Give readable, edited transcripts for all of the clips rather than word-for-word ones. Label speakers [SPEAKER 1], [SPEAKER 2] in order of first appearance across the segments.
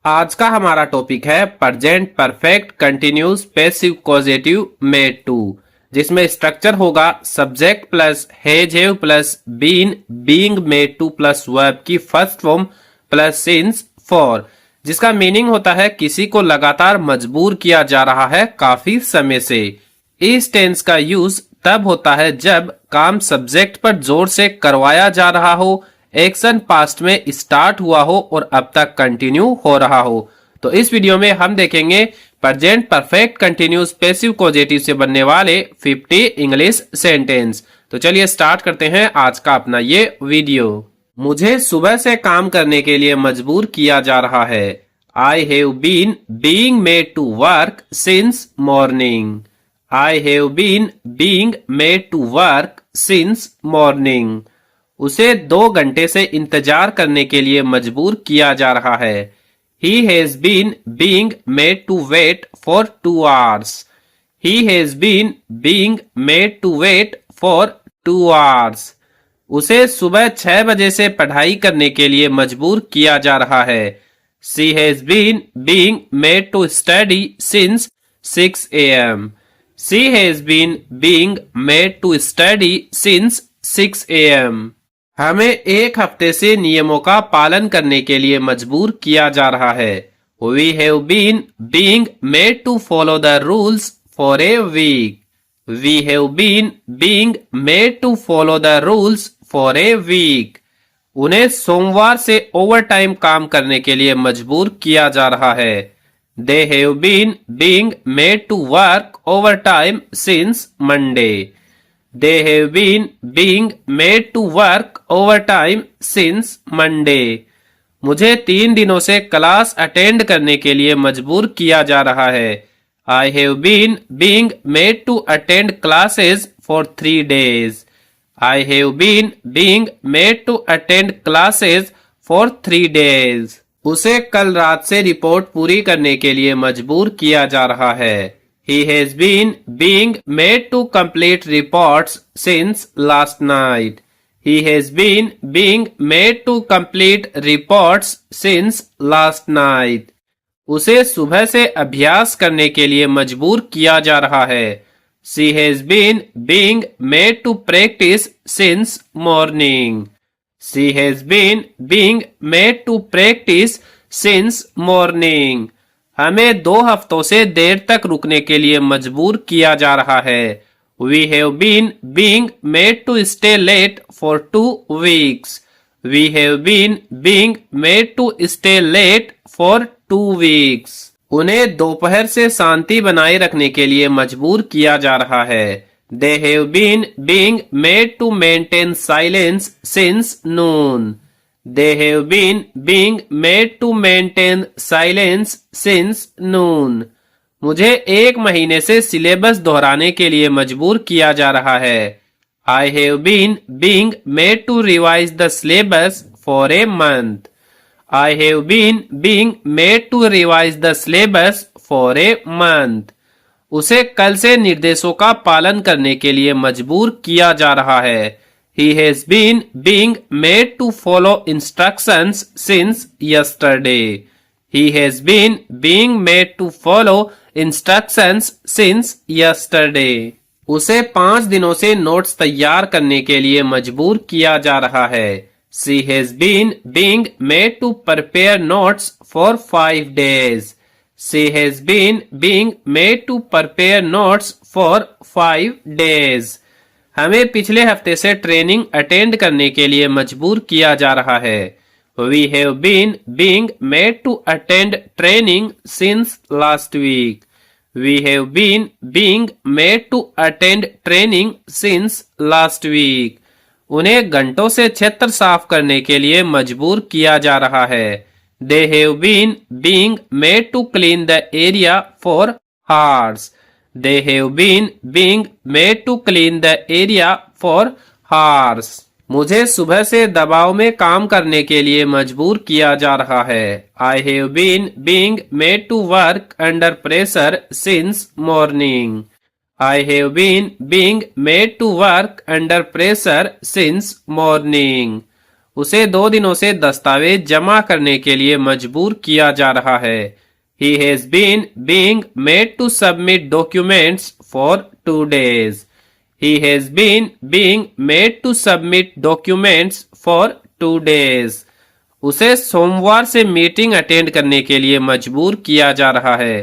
[SPEAKER 1] आज का हमारा टॉपिक है present perfect continuous passive causative made to, जिसमें स्ट्रक्चर होगा subject plus has have plus been being made to plus verb की first form plus since for, जिसका meaning होता है किसी को लगातार मजबूर किया जा रहा है काफी समय से। इस टेंस का यूज तब होता है जब काम सब्जेक्ट पर जोर से करवाया जा रहा हो, एक्शन पास्ट में स्टार्ट हुआ हो और अब तक कंटिन्यू हो रहा हो। तो इस वीडियो में हम देखेंगे present perfect continuous passive causative से बनने वाले 50 इंग्लिश सेंटेंस। तो चलिए स्टार्ट करते हैं आज का अपना ये वीडियो। मुझे सुबह से काम करने के लिए मजबूर किया जा रहा है। I have been being made to work since morning. I have been being made to work since morning. उसे 2 घंटे से इंतजार करने के लिए मजबूर किया जा रहा है। He has been being made to wait for 2 hours. He has been being made to wait for 2 hours. उसे सुबह 6 बजे से पढ़ाई करने के लिए मजबूर किया जा रहा है। She has been being made to study since 6 a.m. She has been being made to study since 6 a.m. हमें 1 हफ्ते से नियमों का पालन करने के लिए मजबूर किया जा रहा है। We have been being made to follow the rules for a week. We have been being made to follow the rules for a week. उन्हें सोमवार से ओवरटाइम काम करने के लिए मजबूर किया जा रहा है। They have been being made to work overtime since Monday. They have been being made to work overtime since Monday. मुझे 3 दिनों से क्लास अटेंड करने के लिए मजबूर किया जा रहा है। I have been being made to attend classes for 3 days. I have been being made to attend classes for 3 days. उसे कल रात से रिपोर्ट पूरी करने के लिए मजबूर किया जा रहा है। He has been being made to complete reports since last night. He has been being made to complete reports since last night. उसे सुबह से अभ्यास करने के लिए मजबूर किया जा रहा है। She has been being made to practice since morning. She has been being made to practice since morning. हमें 2 हफ्तों से देर तक रुकने के लिए मजबूर किया जा रहा है। We have been being made to stay late for 2 weeks. We have been being made to stay late for 2 weeks. उन्हें दोपहर से शांति बनाए रखने के लिए मजबूर किया जा रहा है। They have been being made to maintain silence since noon. They have been being made to maintain silence since noon. मुझे 1 महीने से सिलेबस दोहराने के लिए मजबूर किया जा रहा है। I have been being made to revise the syllabus for a month. I have been being made to revise the syllabus for a month. उसे कल से निर्देशों का पालन करने के लिए मजबूर किया जा रहा है। He has been being made to follow instructions since yesterday. He has been being made to follow instructions since yesterday. उसे 5 दिनों से नोट्स तैयार करने के लिए मजबूर किया जा रहा है। She has been being made to prepare notes for 5 days. She has been being made to prepare notes for 5 days. हमें पिछले हफ्ते से ट्रेनिंग अटेंड करने के लिए मजबूर किया जा रहा है। We have been being made to attend training since last week. We have been being made to attend training since last week. उन्हें घंटों से छत्र साफ करने के लिए मजबूर किया जा रहा है। They have been being made to clean the area for hours. They have been being made to clean the area for hours. मुझे सुबह से दबाव में काम करने के लिए मजबूर किया जा रहा है। I have been being made to work under pressure since morning. I have been being made to work under pressure since morning. उसे 2 दिनों से दस्तावेज जमा करने के लिए मजबूर किया जा रहा है। He has been being made to submit documents for 2 days. He has been being made to submit documents for 2 days. उसे सोमवार से मीटिंग अटेंड करने के लिए मजबूर किया जा रहा है।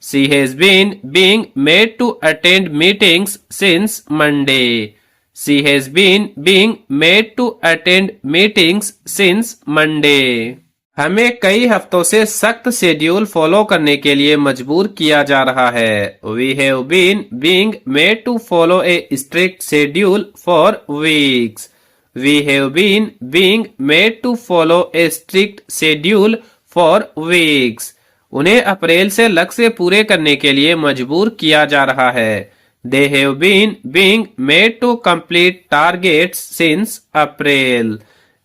[SPEAKER 1] She has been being made to attend meetings since Monday. She has been being made to attend meetings since Monday. हमें कई हफ्तों से सख्त शेड्यूल फॉलो करने के लिए मजबूर किया जा रहा है। We have been being made to follow a strict schedule for weeks. We have been being made to follow a strict schedule for weeks. उन्हें अप्रैल से लक्ष्य पूरे करने के लिए मजबूर किया जा रहा है। They have been being made to complete targets since April.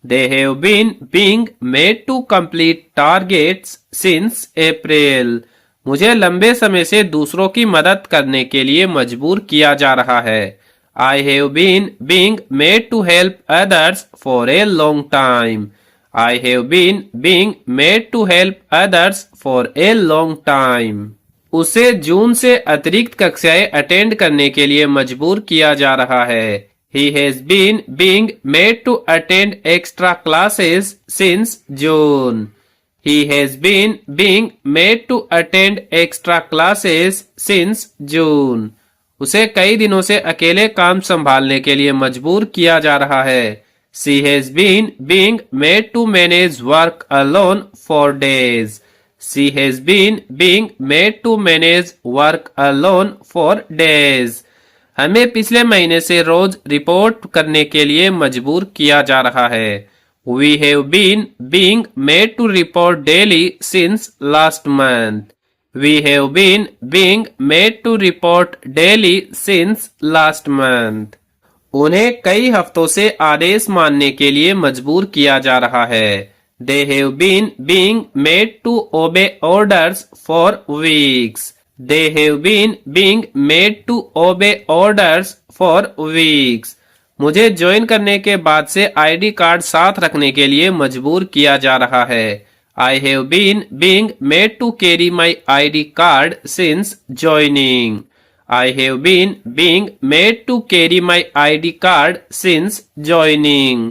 [SPEAKER 1] They have been being made to complete targets since April. मुझे लंबे समय से दूसरों की मदद करने के लिए मजबूर किया जा रहा है। I have been being made to help others for a long time. I have been being made to help others for a long time. उसे जून से अतिरिक्त कक्षाएं अटेंड करने के लिए मजबूर किया जा रहा है। He has been being made to attend extra classes since June. He has been being made to attend extra classes since June. उसे कई दिनों से अकेले काम संभालने के लिए मजबूर किया जा रहा है। She has been being made to manage work alone for days. She has been being made to manage work alone for days. हमें पिछले महीने से रोज रिपोर्ट करने के लिए मजबूर किया जा रहा है। We have been being made to report daily since last month. We have been being made to report daily since last month. उन्हें कई हफ्तों से आदेश मानने के लिए मजबूर किया जा रहा है। They have been being made to obey orders for weeks. They have been being made to obey orders for weeks. मुझे ज्वाइन करने के बाद से आईडी कार्ड साथ रखने के लिए मजबूर किया जा रहा है। I have been being made to carry my ID card since joining. I have been being made to carry my ID card since joining.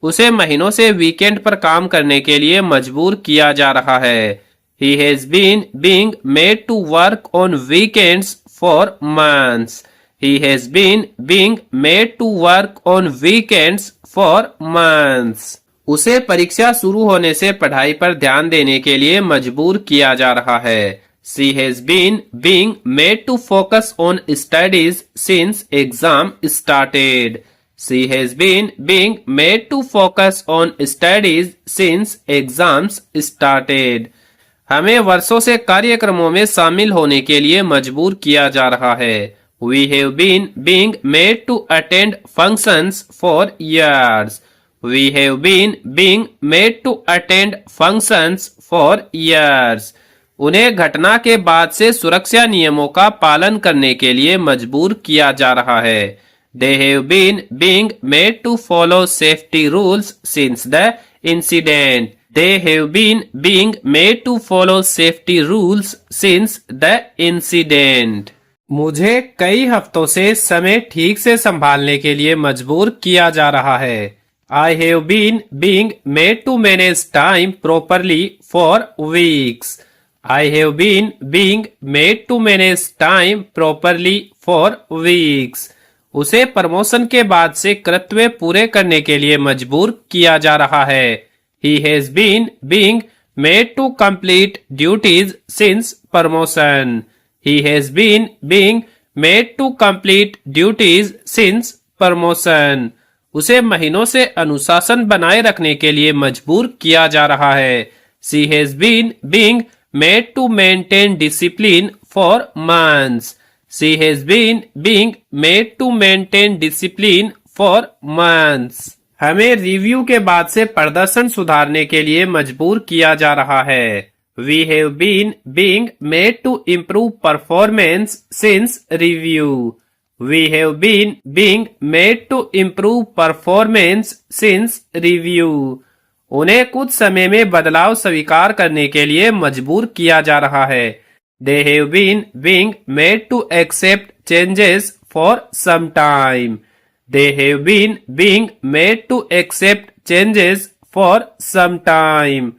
[SPEAKER 1] उसे महीनों से वीकेंड पर काम करने के लिए मजबूर किया जा रहा है। He has been being made to work on weekends for months. He has been being made to work on weekends for months. उसे परीक्षा शुरू होने से पढ़ाई पर ध्यान देने के लिए मजबूर किया जा रहा है। She has been being made to focus on studies since exam started. She has been being made to focus on studies since exams started. हमें वर्षों से कार्यक्रमों में शामिल होने के लिए मजबूर किया जा रहा है। We have been being made to attend functions for years. We have been being made to attend functions for years. उन्हें घटना के बाद से सुरक्षा नियमों का पालन करने के लिए मजबूर किया जा रहा है। They have been being made to follow safety rules since the incident. They have been being made to follow safety rules since the incident. मुझे कई हफ्तों से समय ठीक से संभालने के लिए मजबूर किया जा रहा है। I have been being made to manage time properly for weeks. I have been being made to manage time properly for weeks. उसे प्रमोशन के बाद से कर्तव्य पूरे करने के लिए मजबूर किया जा रहा है। He has been being made to complete duties since promotion. He has been being made to complete duties since promotion. उसे महीनों से अनुशासन बनाए रखने के लिए मजबूर किया जा रहा है। She has been being made to maintain discipline for months. She has been being made to maintain discipline for months. हमें रिव्यू के बाद से प्रदर्शन सुधारने के लिए मजबूर किया जा रहा है। We have been being made to improve performance since review. We have been being made to improve performance since review. उन्हें कुछ समय में बदलाव स्वीकार करने के लिए मजबूर किया जा रहा है. They have been being made to accept changes for some time. They have been being made to accept changes for some time.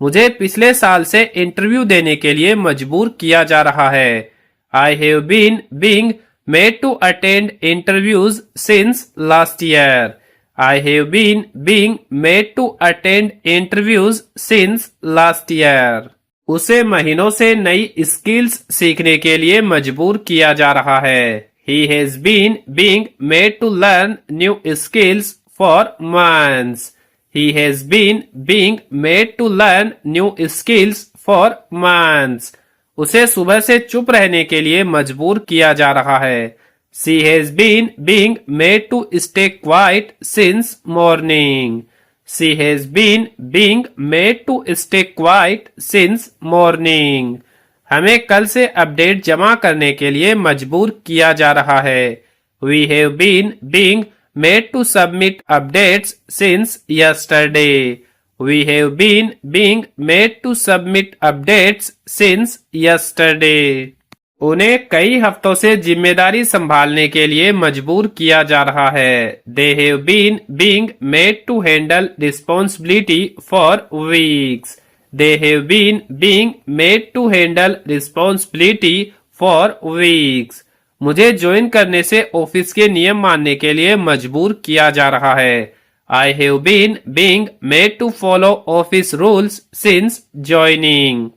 [SPEAKER 1] मुझे पिछले साल से इंटरव्यू देने के लिए मजबूर किया जा रहा है. I have been being made to attend interviews since last year. I have been being made to attend interviews since last year. उसे महीनों से नई स्किल्स सीखने के लिए मजबूर किया जा रहा है. He has been being made to learn new skills for months. He has been being made to learn new skills for months. उसे सुबह से चुप रहने के लिए मजबूर किया जा रहा है. She has been being made to stay quiet since morning. She has been being made to stay quiet since morning. हमें कल से अपडेट जमा करने के लिए मजबूर किया जा रहा है. We have been being made to submit updates since yesterday. We have been being made to submit updates since yesterday. उन्हें कई हफ्तों से जिम्मेदारी संभालने के लिए मजबूर किया जा रहा है. They have been being made to handle responsibility for weeks. They have been being made to handle responsibility for weeks. मुझे ज्वाइन करने से ऑफिस के नियम मानने के लिए मजबूर किया जा रहा है. I have been being made to follow office rules since joining.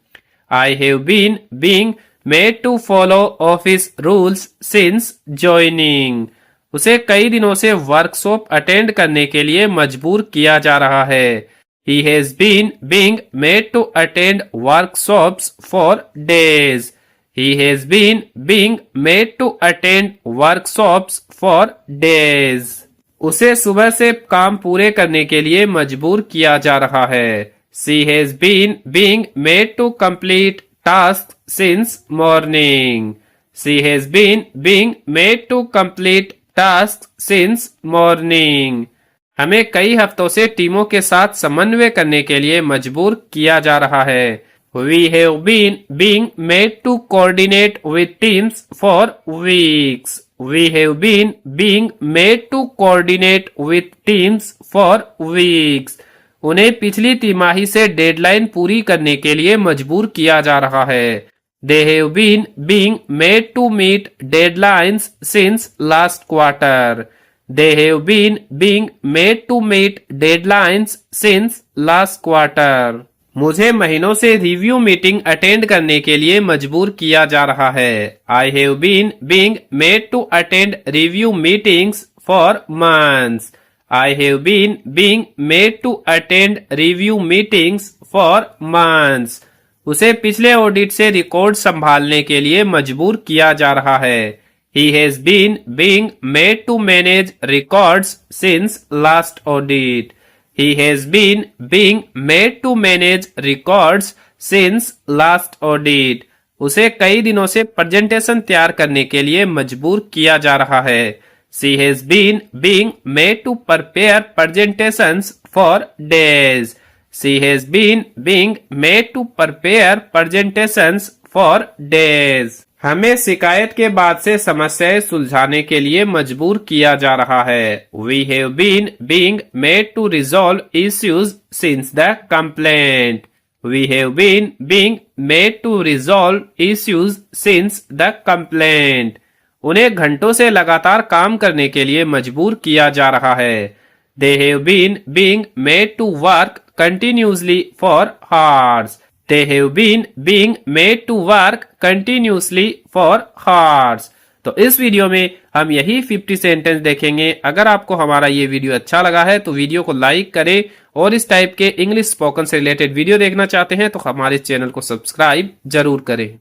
[SPEAKER 1] I have been being made to follow office rules since joining. उसे कई दिनों से वर्कशॉप अटेंड करने के लिए मजबूर किया जा रहा है. He has been being made to attend workshops for days. He has been being made to attend workshops for days. उसे सुबह से काम पूरे करने के लिए मजबूर किया जा रहा है. She has been being made to complete tasks since morning. She has been being made to complete tasks since morning. हमें कई हफ्तों से टीमों के साथ समन्वय करने के लिए मजबूर किया जा रहा है. We have been being made to coordinate with teams for weeks. We have been being made to coordinate with teams for weeks. उन्हें पिछली तिमाही से डेडलाइन पूरी करने के लिए मजबूर किया जा रहा है. They have been being made to meet deadlines since last quarter. They have been being made to meet deadlines since last quarter. मुझे महीनों से रिव्यू मीटिंग अटेंड करने के लिए मजबूर किया जा रहा है. I have been being made to attend review meetings for months. I have been being made to attend review meetings for months. उसे पिछले ऑडिट से रिकॉर्ड संभालने के लिए मजबूर किया जा रहा है. He has been being made to manage records since last audit. He has been being made to manage records since last audit. उसे कई दिनों से प्रेजेंटेशन तैयार करने के लिए मजबूर किया जा रहा है. She has been being made to prepare presentations for days. She has been being made to prepare presentations for days. हमें शिकायत के बाद से समस्याएं सुलझाने के लिए मजबूर किया जा रहा है. We have been being made to resolve issues since the complaint. We have been being made to resolve issues since the complaint. उन्हें घंटों से लगातार काम करने के लिए मजबूर किया जा रहा है. They have been being made to work continuously for hours. They have been being made to work continuously for hours. तो इस वीडियो में हम यही 50 सेंटेंस देखेंगे. अगर आपको हमारा ये वीडियो अच्छा लगा है तो वीडियो को लाइक करें और इस टाइप के इंग्लिश स्पोकन से रिलेटेड वीडियो देखना चाहते हैं तो हमारे चैनल को सब्सक्राइब जरूर करें.